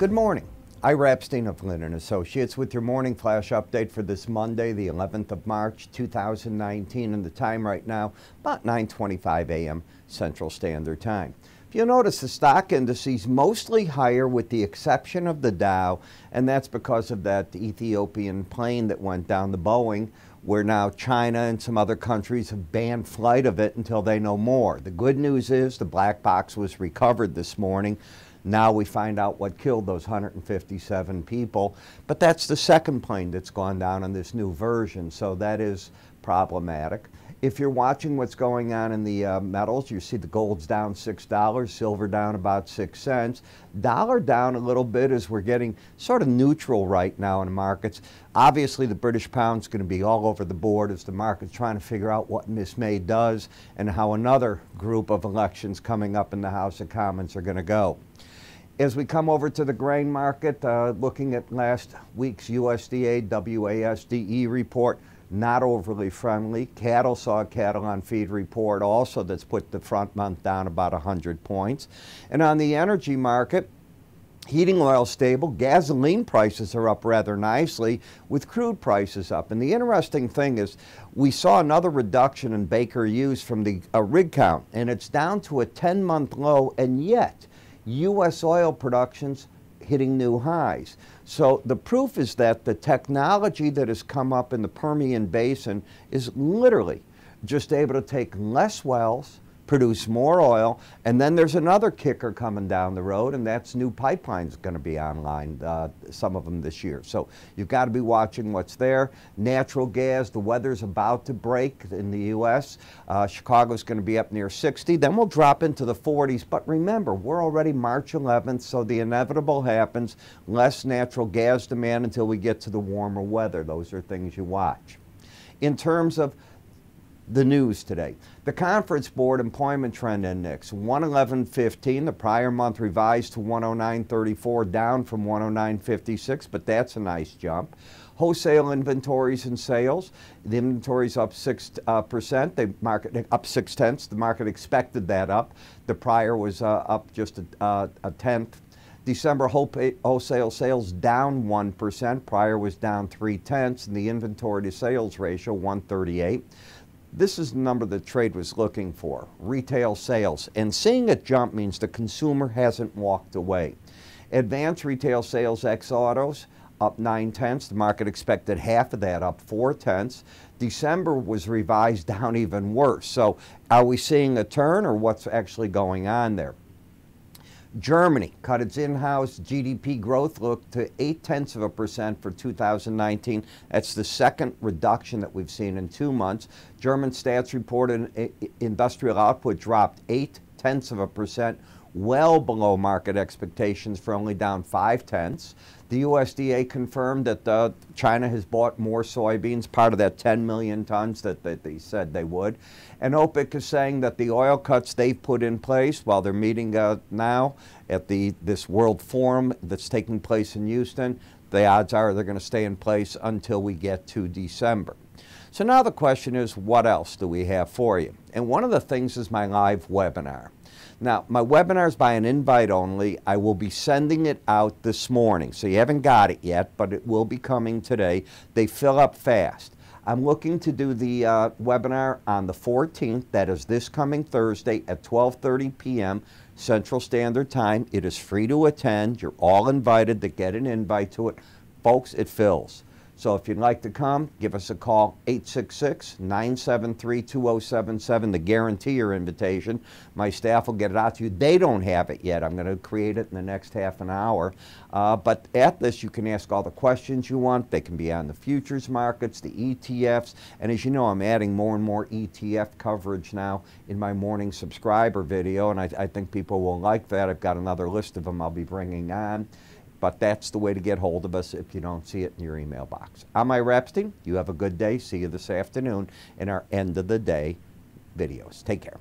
Good morning. Ira Epstein of Linn Associates with your morning flash update for this Monday, the 11th of March, 2019, and the time right now, about 9:25 a.m. Central Standard Time. If you'll notice, the stock indices mostly higher with the exception of the Dow, and that's because of that Ethiopian plane that went down, the Boeing, where now China and some other countries have banned flight of it until they know more. The good news is the black box was recovered this morning. Now we find out what killed those 157 people, but that's the second plane that's gone down in this new version, so that is problematic. If you're watching what's going on in the metals, you see the gold's down $6, silver down about 6 cents, dollar down a little bit as we're getting sort of neutral right now in the markets. Obviously, the British pound's going to be all over the board as the market's trying to figure out what Miss May does and how another group of elections coming up in the House of Commons are going to go. As we come over to the grain market, looking at last week's USDA WASDE report, not overly friendly. Cattle saw a cattle on feed report also that's put the front month down about 100 points. And on the energy market, heating oil stable, gasoline prices are up rather nicely with crude prices up. And the interesting thing is we saw another reduction in Baker Hughes from the rig count, and it's down to a 10-month low, and yet U.S. oil production's hitting new highs. So the proof is that the technology that has come up in the Permian Basin is literally just able to take less wells, produce more oil, and then there's another kicker coming down the road, and that's new pipelines going to be online, some of them this year. So you've got to be watching what's there. Natural gas, the weather's about to break in the U.S. Chicago's going to be up near 60. Then we'll drop into the 40s. But remember, we're already March 11th, so the inevitable happens. Less natural gas demand until we get to the warmer weather. Those are things you watch. In terms of the news today, the Conference Board Employment Trend Index, 111.15, the prior month revised to 109.34, down from 109.56, but that's a nice jump. Wholesale inventories and sales, the inventories up 6%, the market up 0.6. The market expected that up. The prior was up just a tenth. December wholesale sales down 1%, prior was down 0.3, and the inventory to sales ratio 138. This is the number the trade was looking for, retail sales. And seeing it jump means the consumer hasn't walked away. Advanced retail sales ex autos up 0.9. The market expected half of that, up 0.4. December was revised down even worse. So are we seeing a turn, or what's actually going on there? Germany cut its in-house GDP growth look to 0.8% for 2019. That's the second reduction that we've seen in 2 months. German stats reported industrial output dropped 0.8%, well below market expectations for only down 0.5. The USDA confirmed that China has bought more soybeans, part of that 10 million tons that they said they would. And OPEC is saying that the oil cuts they've put in place while they're meeting now at this World Forum that's taking place in Houston, the odds are they're going to stay in place until we get to December. So now the question is, what else do we have for you? And one of the things is my live webinar. Now, my webinar is by an invite only. I will be sending it out this morning, so you haven't got it yet, but it will be coming today. They fill up fast. I'm looking to do the webinar on the 14th, that is this coming Thursday at 12:30 p.m. Central Standard Time. It is free to attend. You're all invited to get an invite to it. Folks, it fills. So if you'd like to come, give us a call, 866-973-2077 to guarantee your invitation. My staff will get it out to you. They don't have it yet. I'm going to create it in the next half an hour. But at this, you can ask all the questions you want. They can be on the futures markets, the ETFs. And as you know, I'm adding more and more ETF coverage now in my morning subscriber video, and I think people will like that. I've got another list of them I'll be bringing on. But that's the way to get hold of us if you don't see it in your email box. I'm Ira Epstein. You have a good day. See you this afternoon in our end of the day videos. Take care.